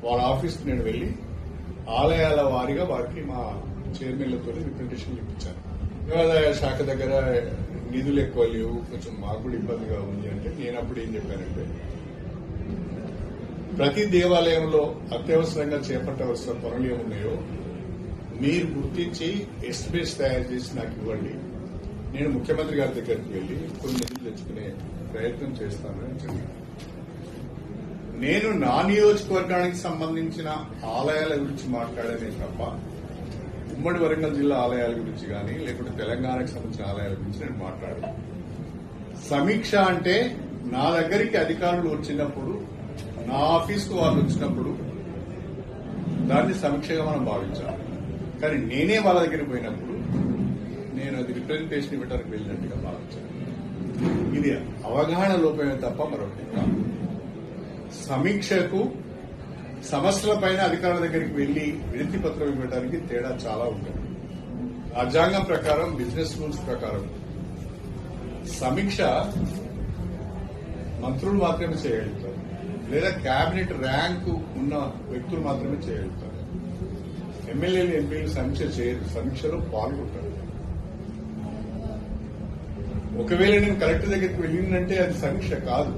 వాళ్ళ ఆఫీస్కి నేను వెళ్లి ఆలయాల వారీగా వారికి మా చైర్మన్లతో రిప్రజెంటేషన్ ఇప్పించాను. దేవాదాయ శాఖ దగ్గర నిధులు ఎక్కువ లేవు, కొంచెం మాకు కూడా ఇబ్బందిగా ఉంది అంటే నేను అప్పుడు ఏం చెప్పానంటే, ప్రతి దేవాలయంలో అత్యవసరంగా చేపట్టవలసిన పనులు ఏమున్నాయో మీరు గుర్తించి ఎస్టిమేట్స్ తయారు చేసి నాకు ఇవ్వండి, నేను ముఖ్యమంత్రి గారి దగ్గరికి వెళ్లి కొన్ని నిధులు తెచ్చుకునే ప్రయత్నం చేస్తానని చెప్పి, నేను నా నియోజకవర్గానికి సంబంధించిన ఆలయాల గురించి మాట్లాడనే తప్ప ఉమ్మడి వరంగల్ జిల్లా ఆలయాల గురించి కానీ లేకుంటే తెలంగాణకు సంబంధించిన ఆలయాల గురించి నేను మాట్లాడాను. సమీక్ష అంటే నా దగ్గరికి అధికారులు వచ్చినప్పుడు, నా ఆఫీస్కు వాళ్ళు వచ్చినప్పుడు దాన్ని సమీక్షగా మనం భావించాలి. కానీ నేనే వాళ్ళ దగ్గరికి పోయినప్పుడు నేను అది రిప్రజెంటేషన్ ఇవ్వడానికి వెళ్ళినట్టుగా భావించాను. ఇది అవగాహన లోపమే తప్ప మరొకటి కాదు. సమీక్షకు సమస్యలపైన అధికారుల దగ్గరికి వెళ్లి వినతి పత్రం ఇవ్వడానికి తేడా చాలా ఉంటుంది. రాజ్యాంగం ప్రకారం, బిజినెస్ రూల్స్ ప్రకారం సమీక్ష మంత్రులు మాత్రమే చేయగలుగుతారు, లేదా కేబినెట్ ర్యాంకు ఉన్న వ్యక్తులు మాత్రమే చేయగలుగుతారు. ఎమ్మెల్యేలు, ఎంపీలు సమీక్ష చేయరు, సమీక్షలో పాల్గొంటారు. ఒకవేళ నేను కలెక్టర్ దగ్గరికి వెళ్ళిందంటే అది సమీక్ష కాదు.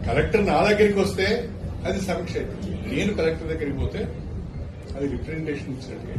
కలెక్టర్ నా దగ్గరికి వస్తే అది సమీక్ష అవుతుంది. నేను కలెక్టర్ దగ్గరికి పోతే అది రిప్రజెంటేషన్ ఇచ్చినట్టుగా.